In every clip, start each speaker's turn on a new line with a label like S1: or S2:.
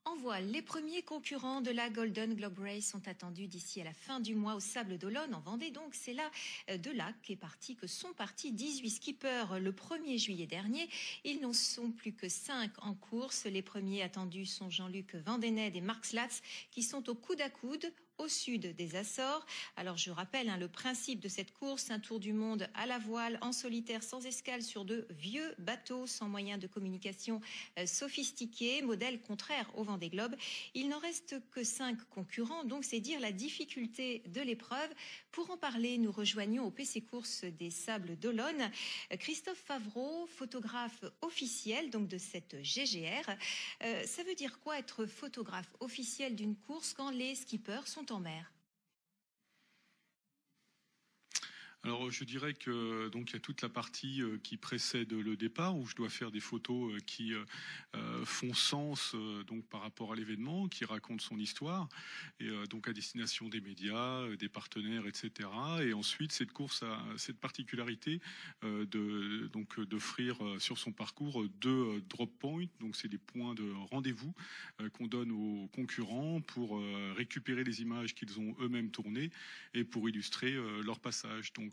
S1: En voile, les premiers concurrents de la Golden Globe Race sont attendus d'ici à la fin du mois au Sables d'Olonne, en Vendée. Donc, c'est là que sont partis 18 skippers le 1er juillet dernier. Ils n'en sont plus que 5 en course. Les premiers attendus sont Jean-Luc Vandenette et Marc Slatz, qui sont au coude à coude au sud des Açores. Alors je rappelle le principe de cette course, un tour du monde à la voile, en solitaire, sans escale, sur de vieux bateaux, sans moyens de communication sophistiqués, modèle contraire au Vendée Globe. Il n'en reste que 5 concurrents, donc c'est dire la difficulté de l'épreuve. Pour en parler, nous rejoignons au PC Course des Sables d'Olonne Christophe Favreau, photographe officiel donc de cette GGR. Ça veut dire quoi être photographe officiel d'une course quand les skippers sont en mer?
S2: Alors je dirais que donc il y a toute la partie qui précède le départ où je dois faire des photos qui font sens donc par rapport à l'événement, qui racontent son histoire et donc à destination des médias, des partenaires, etc. Et ensuite cette course a cette particularité d'offrir sur son parcours 2 drop points, donc c'est des points de rendez-vous qu'on donne aux concurrents pour récupérer les images qu'ils ont eux-mêmes tournées et pour illustrer leur passage. Donc,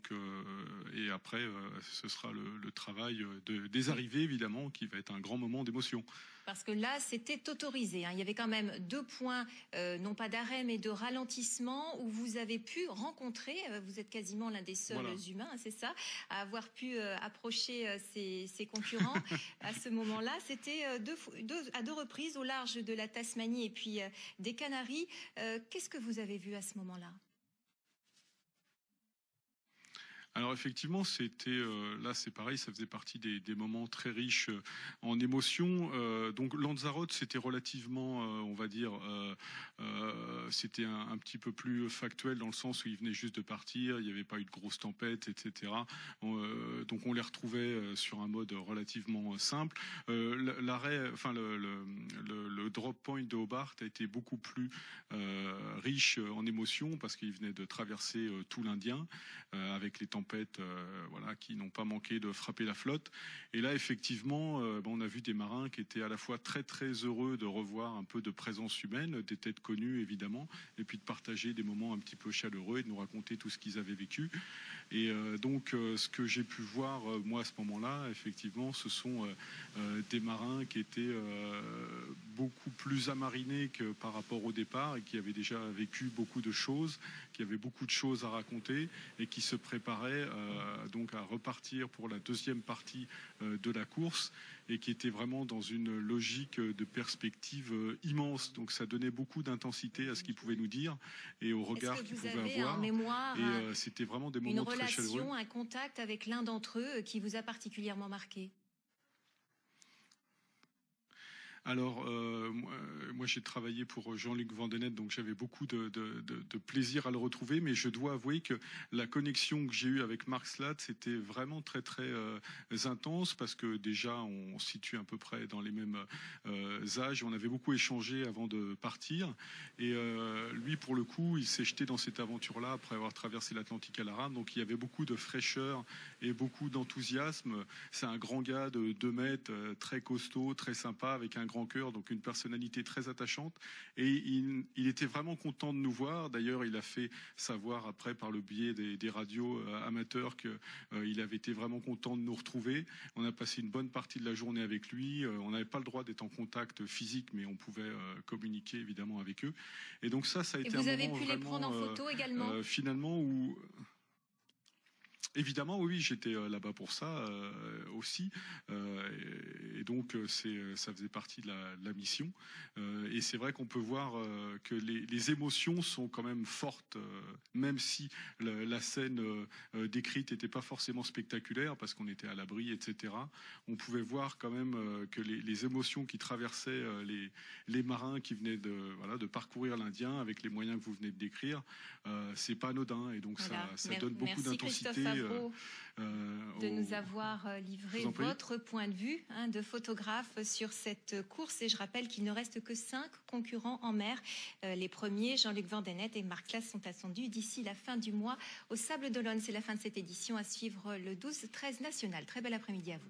S2: et après, ce sera le travail des arrivées, évidemment, qui va être un grand moment d'émotion.
S1: Parce que là, c'était autorisé. Il y avait quand même 2 points, non pas d'arrêt, mais de ralentissement, où vous avez pu rencontrer, vous êtes quasiment l'un des seuls humains, c'est ça, à avoir pu approcher ses concurrents à ce moment-là. C'était à 2 reprises au large de la Tasmanie et puis des Canaries. Qu'est-ce que vous avez vu à ce moment-là ?
S2: Alors effectivement, c'était là c'est pareil, ça faisait partie des moments très riches en émotions. Donc Lanzarote, c'était relativement, on va dire, c'était un petit peu plus factuel dans le sens où ils venaient juste de partir, il n'y avait pas eu de grosses tempêtes, etc. Donc on les retrouvait sur un mode relativement simple. L'arrêt, enfin le drop point de Hobart a été beaucoup plus riche en émotions parce qu'ils venaient de traverser tout l'Indien avec les tempêtes qui n'ont pas manqué de frapper la flotte. Et là, effectivement, on a vu des marins qui étaient à la fois très très heureux de revoir un peu de présence humaine, des têtes connues évidemment, et puis de partager des moments un petit peu chaleureux et de nous raconter tout ce qu'ils avaient vécu. Et donc, ce que j'ai pu voir moi à ce moment-là, effectivement, ce sont des marins qui étaient beaucoup plus amarinés que par rapport au départ et qui avaient déjà vécu beaucoup de choses, qui avaient beaucoup de choses à raconter et qui se préparaient donc à repartir pour la deuxième partie de la course et qui étaient vraiment dans une logique de perspective immense. Donc ça donnait beaucoup d'intensité à ce qu'ils pouvaient nous dire et au regard qu'ils pouvaient avoir.
S1: En mémoire,
S2: et c'était vraiment des moments très chaleureux.
S1: Une relation, un contact avec l'un d'entre eux qui vous a particulièrement marqué?
S2: Alors, moi j'ai travaillé pour Jean-Luc Vandenette, donc j'avais beaucoup de plaisir à le retrouver, mais je dois avouer que la connexion que j'ai eue avec Marc Slatz c'était vraiment très très intense parce que déjà on se situe à peu près dans les mêmes âges, on avait beaucoup échangé avant de partir et lui pour le coup il s'est jeté dans cette aventure-là après avoir traversé l'Atlantique à la rame, donc il y avait beaucoup de fraîcheur et beaucoup d'enthousiasme. C'est un grand gars de 2 mètres, très costaud, très sympa, avec un grand cœur, donc une personnalité très attachante et il était vraiment content de nous voir. D'ailleurs il a fait savoir après par le biais des radios amateurs qu'il avait été vraiment content de nous retrouver. On a passé une bonne partie de la journée avec lui, on n'avait pas le droit d'être en contact physique mais on pouvait communiquer évidemment avec eux et donc ça a été un moment.
S1: Et vous avez pu les prendre en photo également
S2: finalement où évidemment, oui, j'étais là-bas pour ça aussi, et donc ça faisait partie de la mission. Et c'est vrai qu'on peut voir que les émotions sont quand même fortes, même si la scène décrite n'était pas forcément spectaculaire parce qu'on était à l'abri, etc. On pouvait voir quand même que les émotions qui traversaient les marins qui venaient de parcourir l'Indien avec les moyens que vous venez de décrire, c'est pas anodin et donc
S1: voilà.
S2: ça donne beaucoup d'intensité.
S1: De nous avoir livré votre point de vue de photographe sur cette course. Et je rappelle qu'il ne reste que 5 concurrents en mer. Les premiers, Jean-Luc Vandenette et Marc Slatz, sont attendus d'ici la fin du mois au Sables d'Olonne. C'est la fin de cette édition, à suivre le 12-13 national. Très bel après-midi à vous.